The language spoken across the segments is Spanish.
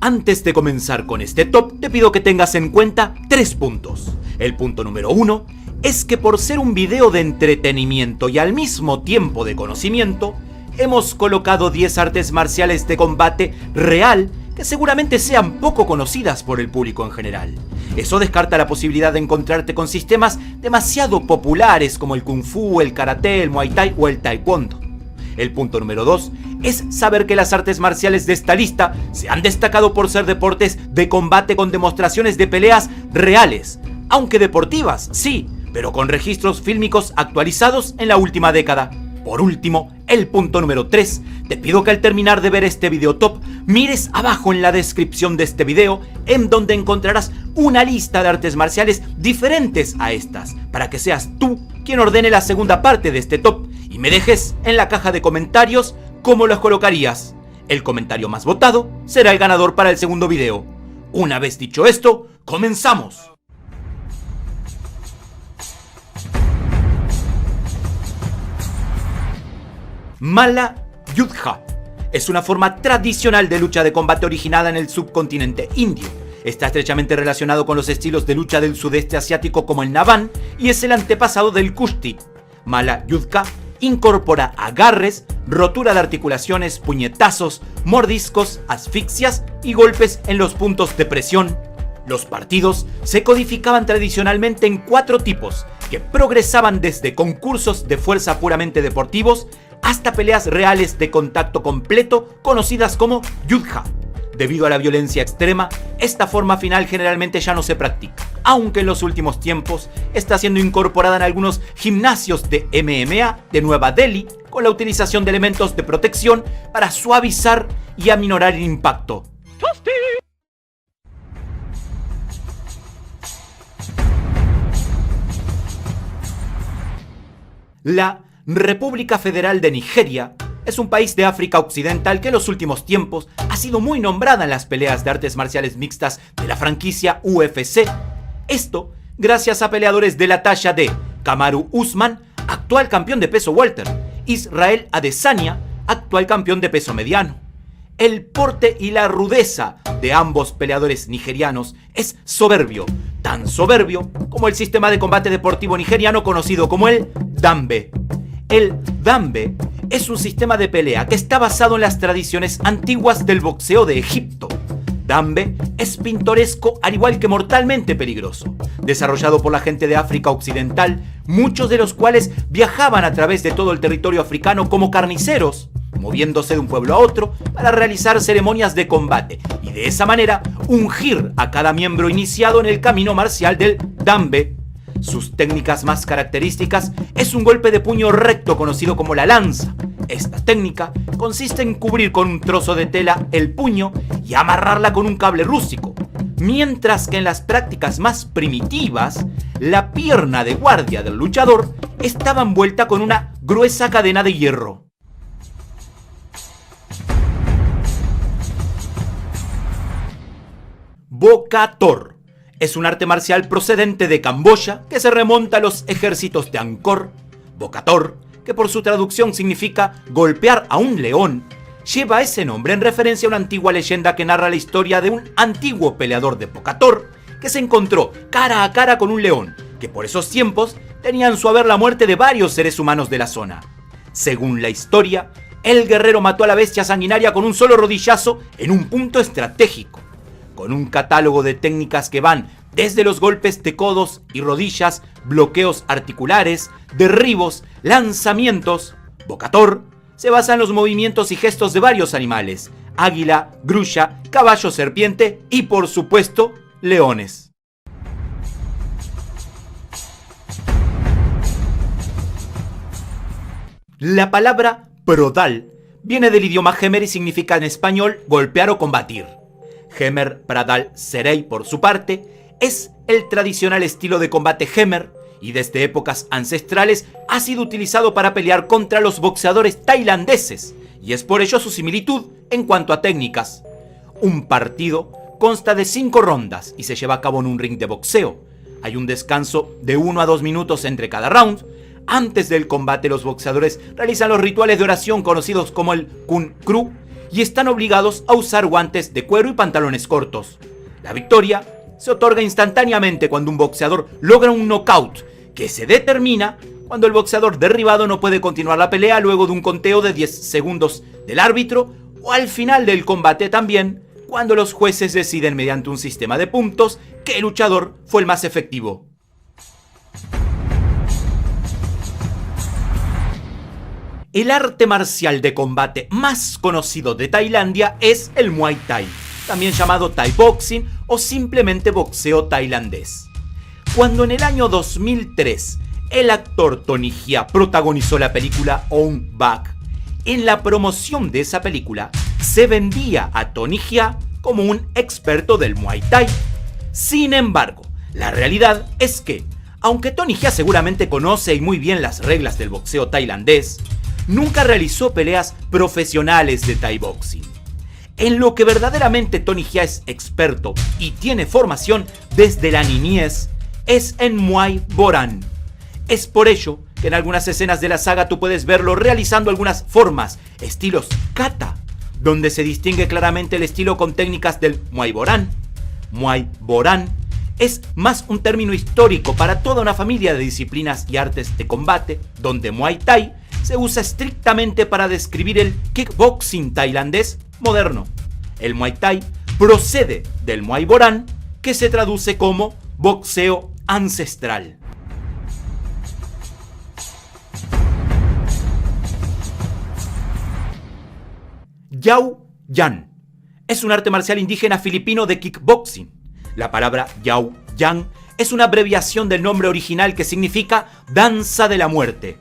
Antes de comenzar con este top, te pido que tengas en cuenta 3 puntos. El punto número 1 es que por ser un video de entretenimiento y al mismo tiempo de conocimiento, hemos colocado 10 artes marciales de combate real que seguramente sean poco conocidas por el público en general. Eso descarta la posibilidad de encontrarte con sistemas demasiado populares como el Kung Fu, el Karate, el Muay Thai o el Taekwondo. El punto número 2 es saber que las artes marciales de esta lista se han destacado por ser deportes de combate con demostraciones de peleas reales, aunque deportivas, sí, pero con registros fílmicos actualizados en la última década. Por último, el punto número 3, te pido que al terminar de ver este video top, mires abajo en la descripción de este video, en donde encontrarás una lista de artes marciales diferentes a estas, para que seas tú quien ordene la segunda parte de este top y me dejes en la caja de comentarios cómo los colocarías. El comentario más votado será el ganador para el segundo video. Una vez dicho esto, ¡comenzamos! Malla Yudha es una forma tradicional de lucha de combate originada en el subcontinente indio. Está estrechamente relacionado con los estilos de lucha del sudeste asiático como el Navan y es el antepasado del Kushti. Malla Yudha incorpora agarres, rotura de articulaciones, puñetazos, mordiscos, asfixias y golpes en los puntos de presión. Los partidos se codificaban tradicionalmente en 4 tipos, que progresaban desde concursos de fuerza puramente deportivos hasta peleas reales de contacto completo conocidas como Yudha. Debido a la violencia extrema, esta forma final generalmente ya no se practica, aunque en los últimos tiempos está siendo incorporada en algunos gimnasios de MMA de Nueva Delhi con la utilización de elementos de protección para suavizar y aminorar el impacto. La República Federal de Nigeria es un país de África Occidental que en los últimos tiempos ha sido muy nombrada en las peleas de artes marciales mixtas de la franquicia UFC. Esto gracias a peleadores de la talla de Kamaru Usman, actual campeón de peso welter, Israel Adesanya, actual campeón de peso mediano. El porte y la rudeza de ambos peleadores nigerianos es soberbio, tan soberbio como el sistema de combate deportivo nigeriano conocido como el Dambe. El Dambe es un sistema de pelea que está basado en las tradiciones antiguas del boxeo de Egipto. Dambe es pintoresco al igual que mortalmente peligroso, desarrollado por la gente de África Occidental, muchos de los cuales viajaban a través de todo el territorio africano como carniceros, moviéndose de un pueblo a otro para realizar ceremonias de combate y de esa manera ungir a cada miembro iniciado en el camino marcial del Dambe. Sus técnicas más características es un golpe de puño recto conocido como la lanza. Esta técnica consiste en cubrir con un trozo de tela el puño y amarrarla con un cable rústico, mientras que en las prácticas más primitivas, la pierna de guardia del luchador estaba envuelta con una gruesa cadena de hierro. Bokator es un arte marcial procedente de Camboya que se remonta a los ejércitos de Angkor. Bokator, que por su traducción significa golpear a un león, lleva ese nombre en referencia a una antigua leyenda que narra la historia de un antiguo peleador de Bokator que se encontró cara a cara con un león, que por esos tiempos tenía en su haber la muerte de varios seres humanos de la zona. Según la historia, el guerrero mató a la bestia sanguinaria con un solo rodillazo en un punto estratégico. Con un catálogo de técnicas que van desde los golpes de codos y rodillas, bloqueos articulares, derribos, lanzamientos, Bokator se basa en los movimientos y gestos de varios animales: águila, grulla, caballo serpiente y por supuesto, leones. La palabra prodal viene del idioma jemer y significa en español golpear o combatir. Jemer Pradal Serey, por su parte, es el tradicional estilo de combate jemer y desde épocas ancestrales ha sido utilizado para pelear contra los boxeadores tailandeses y es por ello su similitud en cuanto a técnicas. Un partido consta de 5 rondas y se lleva a cabo en un ring de boxeo. Hay un descanso de 1 a 2 minutos entre cada round. Antes del combate los boxeadores realizan los rituales de oración conocidos como el Kun Kru y están obligados a usar guantes de cuero y pantalones cortos. La victoria se otorga instantáneamente cuando un boxeador logra un knockout, que se determina cuando el boxeador derribado no puede continuar la pelea luego de un conteo de 10 segundos del árbitro, o al final del combate también, cuando los jueces deciden mediante un sistema de puntos que el luchador fue el más efectivo. El arte marcial de combate más conocido de Tailandia es el Muay Thai, también llamado Thai Boxing o simplemente boxeo tailandés. Cuando en el año 2003 el actor Tony Jaa protagonizó la película Ong Bak, en la promoción de esa película se vendía a Tony Jaa como un experto del Muay Thai. Sin embargo, la realidad es que, aunque Tony Jaa seguramente conoce y muy bien las reglas del boxeo tailandés, nunca realizó peleas profesionales de Thai Boxing. En lo que verdaderamente Tony Jaa es experto y tiene formación desde la niñez es en Muay Boran. Es por ello que en algunas escenas de la saga tú puedes verlo realizando algunas formas, estilos kata, donde se distingue claramente el estilo con técnicas del Muay Boran. Muay Boran es más un término histórico para toda una familia de disciplinas y artes de combate, donde Muay Thai se usa estrictamente para describir el kickboxing tailandés moderno. El Muay Thai procede del Muay Boran, que se traduce como boxeo ancestral. Yau Yan es un arte marcial indígena filipino de kickboxing. La palabra Yau Yan es una abreviación del nombre original que significa danza de la muerte.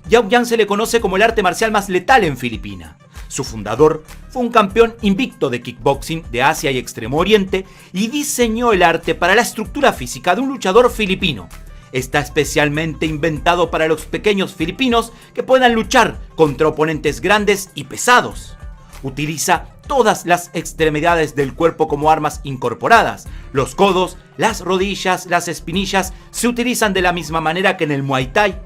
Yau Yan se le conoce como el arte marcial más letal en Filipinas. Su fundador fue un campeón invicto de kickboxing de Asia y Extremo Oriente y diseñó el arte para la estructura física de un luchador filipino. Está especialmente inventado para los pequeños filipinos que puedan luchar contra oponentes grandes y pesados. Utiliza todas las extremidades del cuerpo como armas incorporadas. Los codos, las rodillas, las espinillas se utilizan de la misma manera que en el Muay Thai.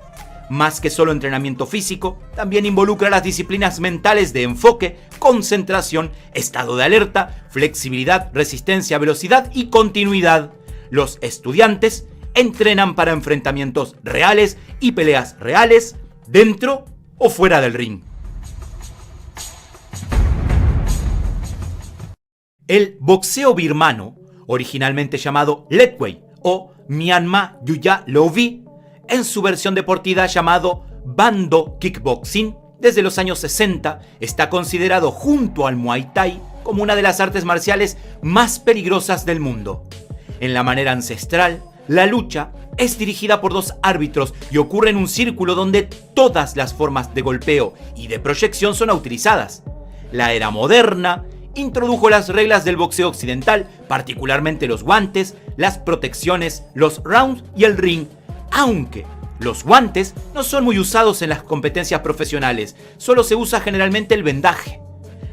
Más que solo entrenamiento físico, también involucra las disciplinas mentales de enfoque, concentración, estado de alerta, flexibilidad, resistencia, velocidad y continuidad. Los estudiantes entrenan para enfrentamientos reales y peleas reales, dentro o fuera del ring. El boxeo birmano, originalmente llamado Letway o Myanmar Yuya Lovi, en su versión deportiva llamado Bando Kickboxing, desde los años 60, está considerado junto al Muay Thai como una de las artes marciales más peligrosas del mundo. En la manera ancestral, la lucha es dirigida por dos árbitros y ocurre en un círculo donde todas las formas de golpeo y de proyección son utilizadas. La era moderna introdujo las reglas del boxeo occidental, particularmente los guantes, las protecciones, los rounds y el ring, aunque los guantes no son muy usados en las competencias profesionales, solo se usa generalmente el vendaje.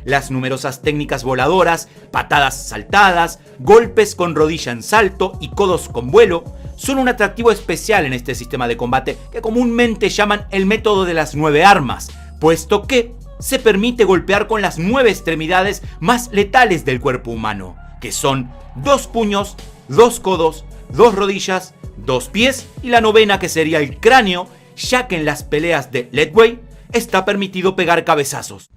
Las numerosas técnicas voladoras, patadas saltadas, golpes con rodilla en salto y codos con vuelo son un atractivo especial en este sistema de combate que comúnmente llaman el método de las 9 armas, puesto que se permite golpear con las 9 extremidades más letales del cuerpo humano, que son 2 puños, 2 codos, 2 rodillas, 2 pies y la novena, que sería el cráneo, ya que en las peleas de Letway está permitido pegar cabezazos.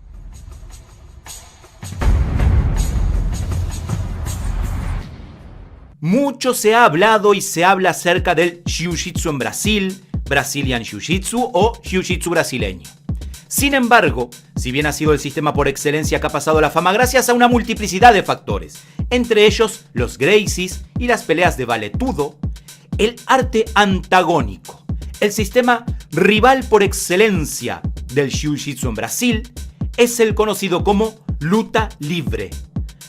Mucho se ha hablado y se habla acerca del Jiu-Jitsu en Brasil, Brazilian Jiu-Jitsu o Jiu-Jitsu brasileño. Sin embargo, si bien ha sido el sistema por excelencia que ha pasado a la fama gracias a una multiplicidad de factores, entre ellos los Gracies y las peleas de valetudo, el arte antagónico, el sistema rival por excelencia del Jiu-Jitsu en Brasil, es el conocido como luta livre.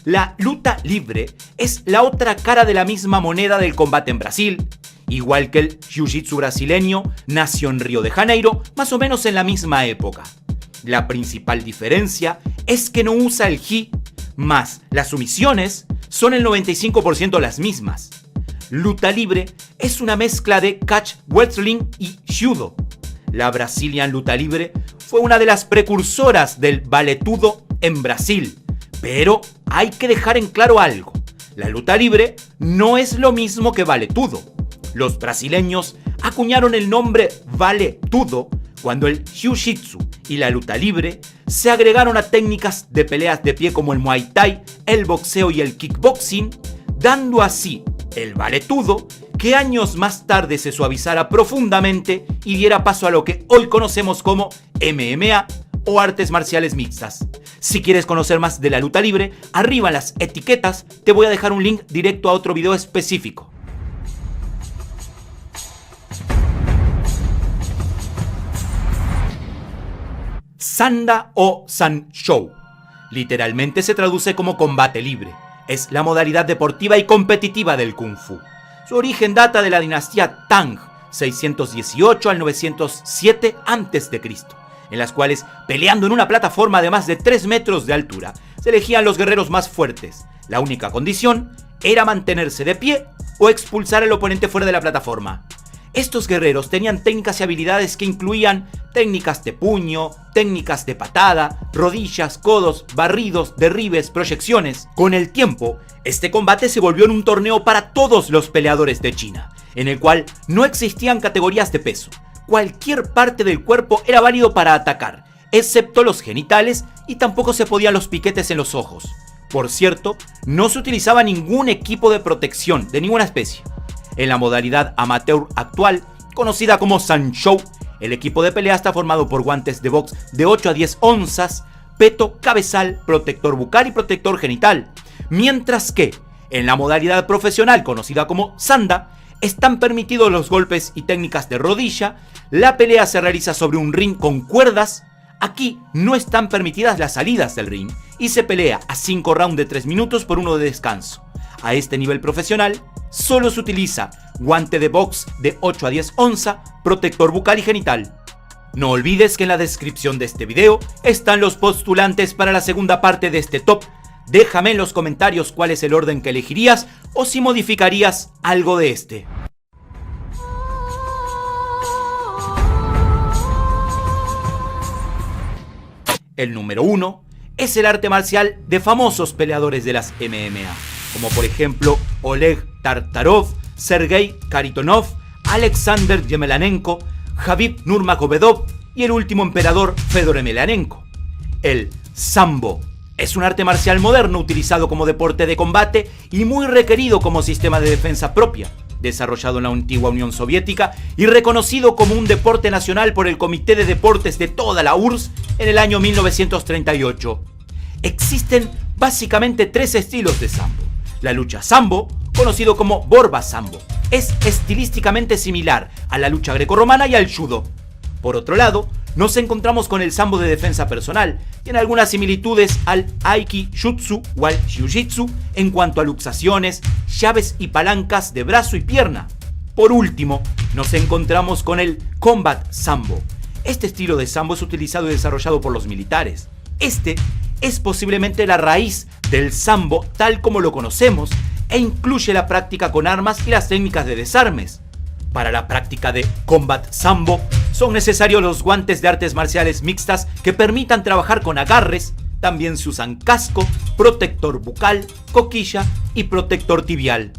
La luta libre es la otra cara de la misma moneda del combate en Brasil. Igual que el Jiu-Jitsu brasileño, nació en Río de Janeiro más o menos en la misma época. La principal diferencia es que no usa el Gi, más las sumisiones son el 95% las mismas. Luta libre es una mezcla de catch wrestling y judo. La Brazilian luta libre fue una de las precursoras del valetudo en Brasil. Pero hay que dejar en claro algo. La lucha libre no es lo mismo que vale tudo. Los brasileños acuñaron el nombre vale tudo cuando el jiu-jitsu y la lucha libre se agregaron a técnicas de peleas de pie como el muay thai, el boxeo y el kickboxing, dando así el vale tudo que años más tarde se suavizara profundamente y diera paso a lo que hoy conocemos como MMA o artes marciales mixtas. Si quieres conocer más de la lucha libre, arriba en las etiquetas te voy a dejar un link directo a otro video específico. Sanda o Sanshou. Literalmente se traduce como combate libre. Es la modalidad deportiva y competitiva del Kung Fu. Su origen data de la dinastía Tang, 618 al 907 a.C., en las cuales, peleando en una plataforma de más de 3 metros de altura, se elegían los guerreros más fuertes. La única condición era mantenerse de pie o expulsar al oponente fuera de la plataforma. Estos guerreros tenían técnicas y habilidades que incluían técnicas de puño, técnicas de patada, rodillas, codos, barridos, derribes, proyecciones. Con el tiempo, este combate se volvió en un torneo para todos los peleadores de China, en el cual no existían categorías de peso. Cualquier parte del cuerpo era válido para atacar, excepto los genitales, y tampoco se podían los piquetes en los ojos. Por cierto, no se utilizaba ningún equipo de protección de ninguna especie. En la modalidad amateur actual, conocida como Sanshou, el equipo de pelea está formado por guantes de box de 8 a 10 onzas, peto, cabezal, protector bucal y protector genital. Mientras que, en la modalidad profesional conocida como Sanda, están permitidos los golpes y técnicas de rodilla, la pelea se realiza sobre un ring con cuerdas. Aquí no están permitidas las salidas del ring y se pelea a 5 rounds de 3 minutos por 1 de descanso. A este nivel profesional, solo se utiliza guante de box de 8 a 10 onzas, protector bucal y genital. No olvides que en la descripción de este video están los postulantes para la segunda parte de este top. Déjame en los comentarios cuál es el orden que elegirías o si modificarías algo de este. El número 1 es el arte marcial de famosos peleadores de las MMA, como por ejemplo Oleg Tartarov, Sergei Kharitonov, Alexander Yemelanenko, Khabib Nurmagomedov y el último emperador Fedor Emelianenko. El Sambo es un arte marcial moderno utilizado como deporte de combate y muy requerido como sistema de defensa propia, desarrollado en la antigua Unión Soviética y reconocido como un deporte nacional por el Comité de Deportes de toda la URSS en el año 1938. Existen básicamente 3 estilos de Sambo. La lucha Sambo, conocido como Borba Sambo, es estilísticamente similar a la lucha grecorromana y al judo. Por otro lado, nos encontramos con el Sambo de defensa personal, y en algunas similitudes al Aiki-Jutsu o al Jiu-Jitsu en cuanto a luxaciones, llaves y palancas de brazo y pierna. Por último, nos encontramos con el Combat Sambo. Este estilo de Sambo es utilizado y desarrollado por los militares. Este es posiblemente la raíz del Sambo tal como lo conocemos e incluye la práctica con armas y las técnicas de desarmes. Para la práctica de Combat Sambo son necesarios los guantes de artes marciales mixtas que permitan trabajar con agarres. También se usan casco, protector bucal, coquilla y protector tibial.